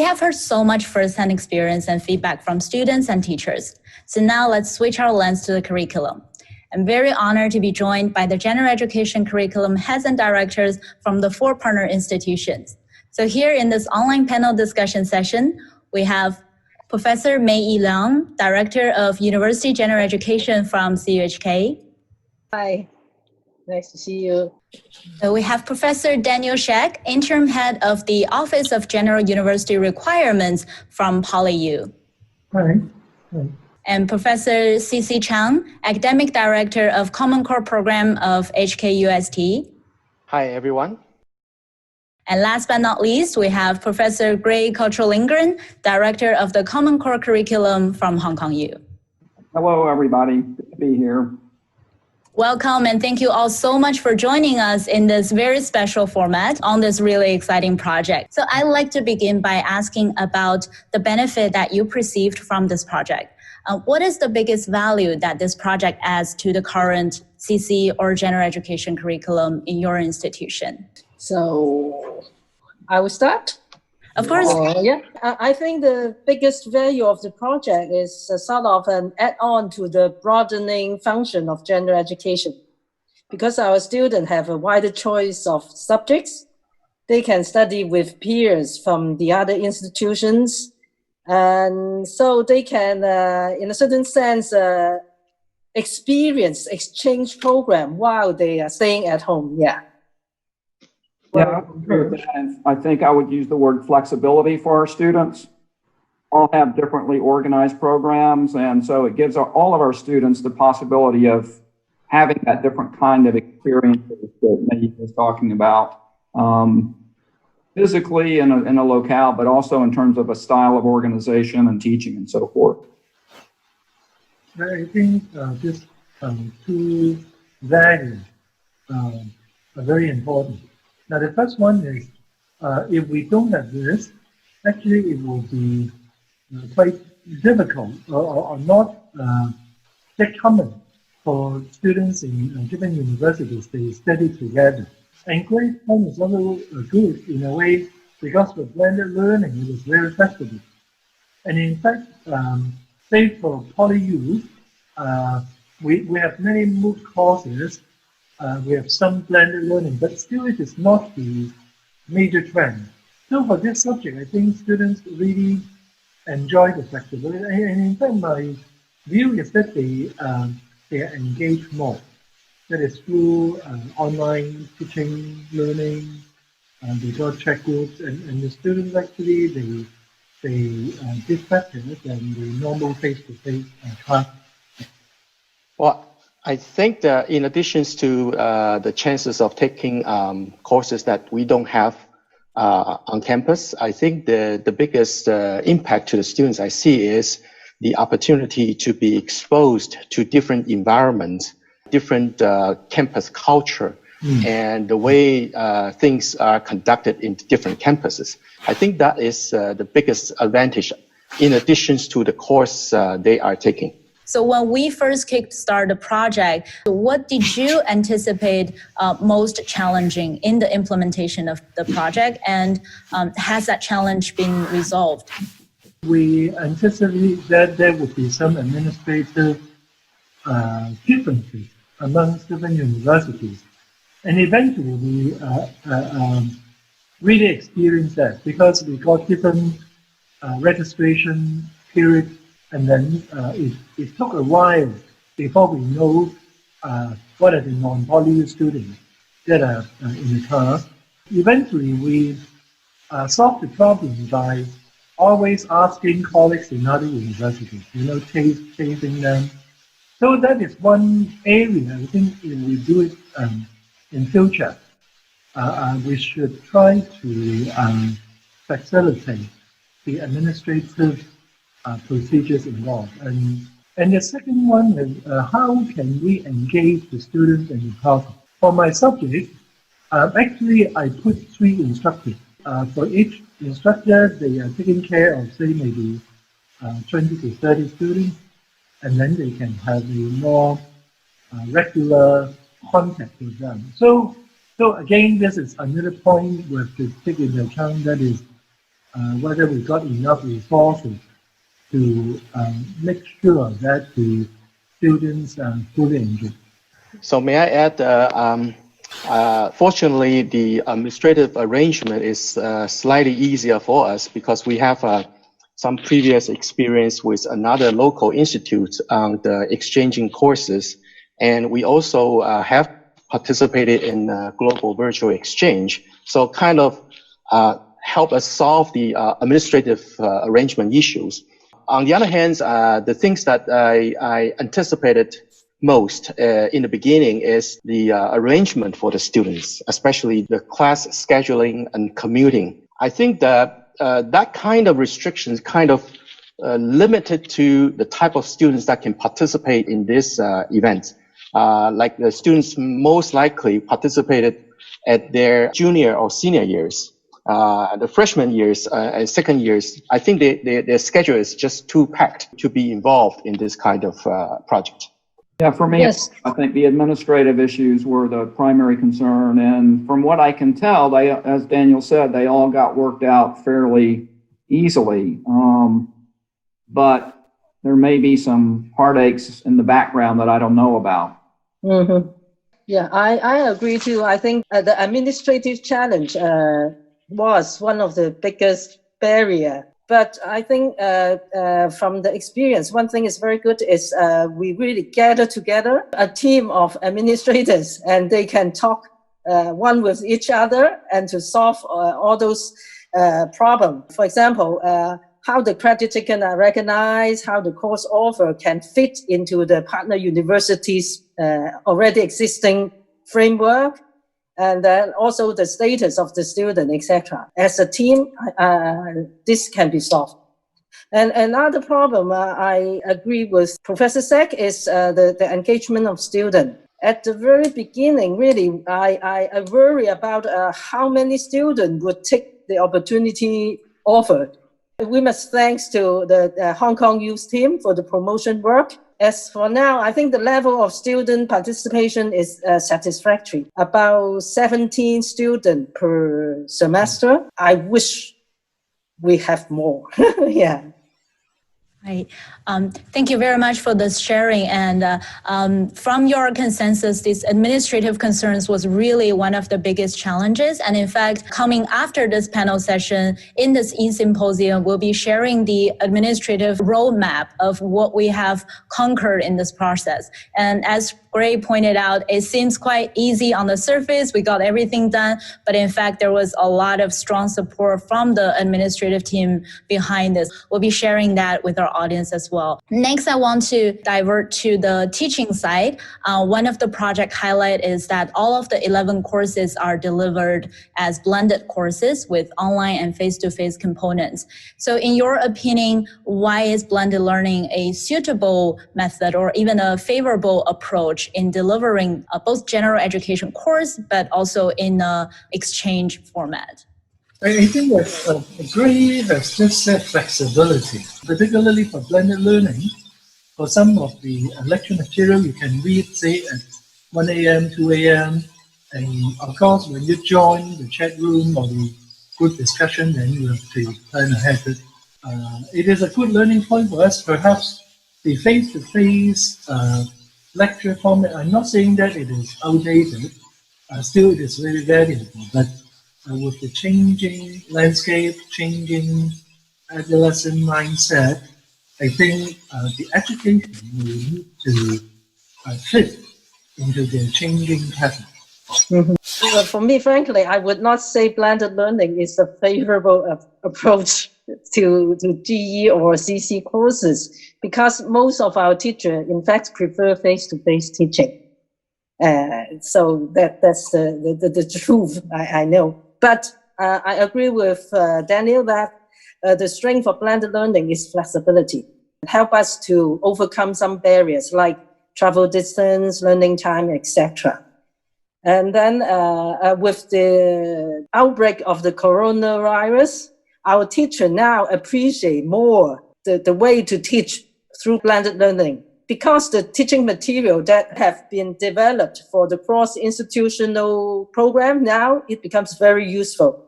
have heard so much firsthand experience and feedback from students and teachers. So now let's switch our lens to the curriculum. I'm very honored to be joined by the general education curriculum heads and directors from the 4 partner institutions. So here in this online panel discussion session, we have Professor Leung, Director of University General Education from CUHK. Hi, nice to see you. So we have Professor Daniel Shek, Interim Head of the Office of General University Requirements from PolyU. Hi. Hi. And Professor C.C. Chang, Academic Director of Common Core Program of HKUST. Hi, everyone. And last but not least, we have Professor Gray Cultural-Lingren, Director of the Common Core Curriculum from Hong Kong U. Hello, everybody. Good to be here. Welcome, and thank you all so much for joining us in this very special format on this really exciting project. So I'd like to begin by asking about the benefit that you perceived from this project. What is the biggest value that this project adds to the current CC or general education curriculum in your institution? So I will start. Of course. Yeah, I think the biggest value of the project is a sort of an add-on to the broadening function of general education. Because our students have a wider choice of subjects, they can study with peers from the other institutions. And so they can, in a certain sense, experience exchange program while they are staying at home. Yeah. Yeah, I think I would use the word flexibility for our students. All have differently organized programs, and so it gives all of our students the possibility of having that different kind of experience that Maggie was talking about, physically in a locale, but also in terms of a style of organization and teaching and so forth. I think these 2 values are very important. Now, the first one is, if we don't have this, actually it will be quite difficult or not that common for students in different universities. They study together. And grade point is also good in a way because with blended learning, it is very flexible. And in fact, say for PolyU, we have many MOOC courses. We have some blended learning, but still it is not the major trend. So for this subject, I think students really enjoy the flexibility. And in fact, my view is that they are engaged more. That is through online teaching, learning, they got chat groups, and the students actually, they did better than the normal face-to-face class. Well, I think that in addition to the chances of taking courses that we don't have on campus, I think the biggest impact to the students I see is the opportunity to be exposed to different environments, different campus culture, and the way things are conducted in different campuses. I think that is the biggest advantage in addition to the course they are taking. So when we first kickstart the project, what did you anticipate most challenging in the implementation of the project, and has that challenge been resolved? We anticipate that there would be some administrative differences amongst different universities. And eventually we really experienced that because we got different registration period. And then it took a while before we know what are the non-PolyU students that are in the class. Eventually, we solved the problem by always asking colleagues in other universities, chasing them. So that is one area I think if we do it in future, we should try to facilitate the administrative procedures involved. And the second one is how can we engage the students in the process? For my subject, actually I put 3 instructors. For each instructor, they are taking care of, say, maybe 20 to 30 students, and then they can have a more regular contact with them. So again, this is another point we have to take into account, that is whether we got enough resources to make sure that the students are fully engaged. So may I add, fortunately, the administrative arrangement is slightly easier for us because we have some previous experience with another local institute on the exchanging courses. And we also have participated in global virtual exchange. So kind of help us solve the administrative arrangement issues. On the other hand, the things that I anticipated most in the beginning is the arrangement for the students, especially the class scheduling and commuting. I think that that kind of restrictions kind of limited to the type of students that can participate in this event. Like the students most likely participated at their junior or senior years. The freshman years and second years, I think their schedule is just too packed to be involved in this kind of project. Yeah, for me, Yes. I think the administrative issues were the primary concern. And from what I can tell, they, as Daniel said, they all got worked out fairly easily. But there may be some heartaches in the background that I don't know about. Mm-hmm. Yeah, I agree too. I think the administrative challenge was one of the biggest barrier. But I think from the experience, one thing is very good is we really gather together a team of administrators and they can talk one with each other and to solve all those problems. For example, how the credit taken are recognized, how the course offer can fit into the partner universities' already existing framework, and then also the status of the student, etc. As a team, this can be solved. And another problem, I agree with Professor Shek, is the engagement of students. At the very beginning, really, I worry about how many students would take the opportunity offered. We must thanks to the Hong Kong youth team for the promotion work. As for now, I think the level of student participation is satisfactory. About 17 students per semester. I wish we have more. Yeah. Right. Thank you very much for this sharing. And from your consensus, these administrative concerns was really one of the biggest challenges. And in fact, coming after this panel session in this e-Symposium, we'll be sharing the administrative roadmap of what we have conquered in this process. And as Gray pointed out, it seems quite easy on the surface. We got everything done. But in fact, there was a lot of strong support from the administrative team behind this. We'll be sharing that with our audience as well. Next, I want to divert to the teaching side. One of the project highlight is that all of the 11 courses are delivered as blended courses with online and face-to-face components. So in your opinion, why is blended learning a suitable method or even a favorable approach in delivering both general education course, but also in a exchange format? I think that Gray has just said flexibility, particularly for blended learning. For some of the lecture material, you can read, say, at 1 a.m., 2 a.m., and of course, when you join the chat room or the group discussion, then you have to plan ahead. It is a good learning point for us. Perhaps the face-to-face lecture format, I'm not saying that it is outdated, still it is very valuable, but with the changing landscape, changing adolescent mindset, I think the education will need to fit into the changing pattern. Mm-hmm. For me, frankly, I would not say blended learning is a favorable approach to GE or CC courses, because most of our teachers, in fact, prefer face-to-face teaching. So that's the truth, I know. But I agree with Daniel that the strength of blended learning is flexibility. It helps us to overcome some barriers like travel distance, learning time, etc. And then with the outbreak of the coronavirus, our teacher now appreciate more the way to teach through blended learning, because the teaching material that have been developed for the cross-institutional program, now it becomes very useful.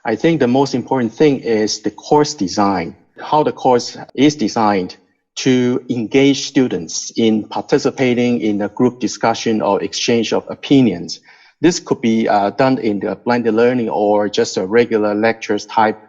I think the most important thing is the course design, how the course is designed to engage students in participating in a group discussion or exchange of opinions. This could be done in the blended learning or just a regular lectures type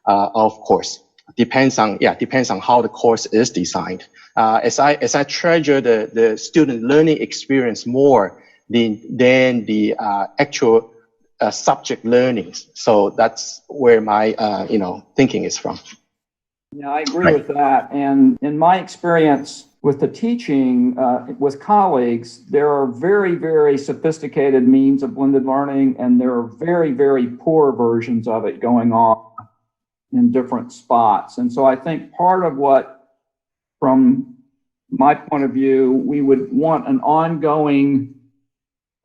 of course. Depends on how the course is designed. As I treasure the student learning experience more than the actual subject learnings. So that's where my thinking is from. Yeah, I agree with that. And in my experience with the teaching with colleagues, there are very, very sophisticated means of blended learning, and there are very, very poor versions of it going on in different spots. And so I think part of what, from my point of view, we would want an ongoing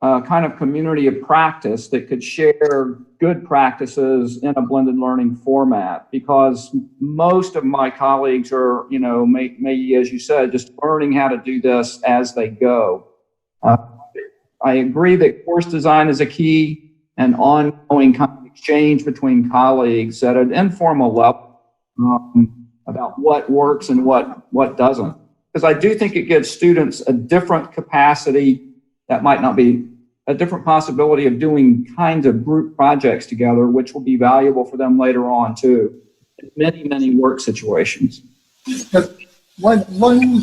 kind of community of practice that could share good practices in a blended learning format, because most of my colleagues are, maybe, as you said, just learning how to do this as they go. I agree that course design is a key, and ongoing kind of exchange between colleagues at an informal level about what works and what doesn't. Because I do think it gives students a different capacity, that might not be a different possibility of doing kinds of group projects together, which will be valuable for them later on too, in many, many work situations. But one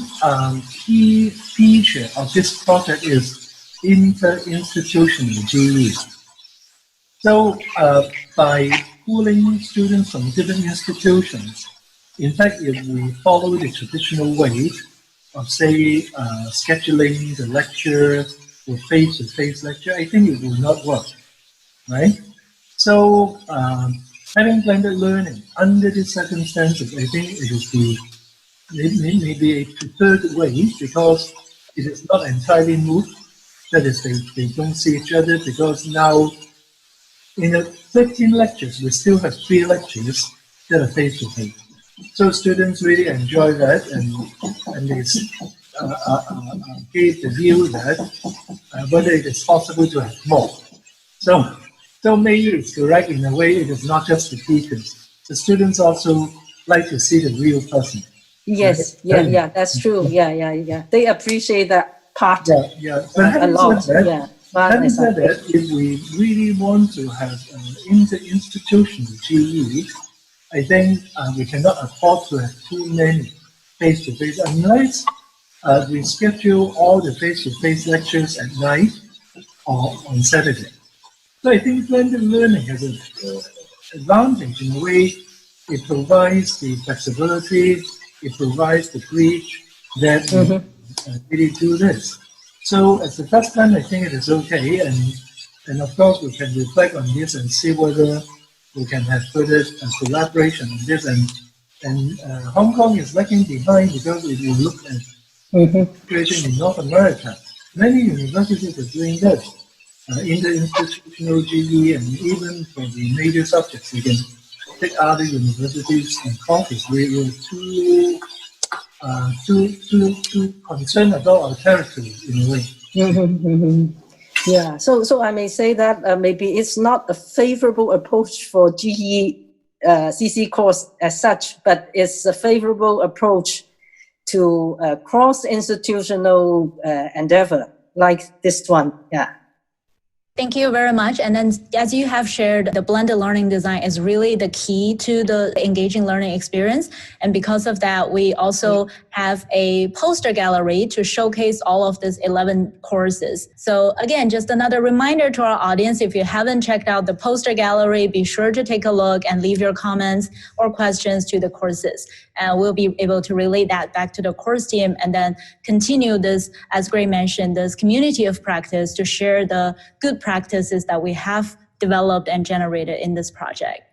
key feature of this project is inter-institutional GE. So by pooling students from different institutions, in fact, if we follow the traditional way of, say, scheduling the lecture or face-to-face lecture, I think it will not work, right? So having blended learning under these circumstances, I think it is maybe a preferred way, because it is not entirely moot. That is, they don't see each other, because now in the 13 lectures, we still have 3 lectures that are face-to-face. So students really enjoy that, and they gave the view that whether it is possible to have more. So maybe it's correct in a way. It is not just the teachers. The students also like to see the real person. Yes, right? yeah, that's true. Yeah. They appreciate that part Yeah. But a lot. Having said that, if we really want to have inter-institutional GE, I think we cannot afford to have too many face-to-face unless we schedule all the face-to-face lectures at night or on Saturday. So I think blended learning has an advantage in a way. It provides the flexibility, it provides the bridge that we really do this. So as the first time, I think it is okay, and of course we can reflect on this and see whether we can have further collaboration on this. And Hong Kong is lagging behind, because if you look at situation in North America, many universities are doing this. Inter-institutional GE, and even for the major subjects, you can take other universities and courses. We were too concerned about our territory in a way. Yeah, so I may say that maybe it's not a favorable approach for GE CC course as such, but it's a favorable approach to cross-institutional endeavor like this one. Yeah. Thank you very much. And then, as you have shared, the blended learning design is really the key to the engaging learning experience. And because of that, we also have a poster gallery to showcase all of these 11 courses. So again, just another reminder to our audience, if you haven't checked out the poster gallery, be sure to take a look and leave your comments or questions to the courses. And we'll be able to relay that back to the course team, and then continue this, as Gray mentioned, this community of practice to share the good practices that we have developed and generated in this project.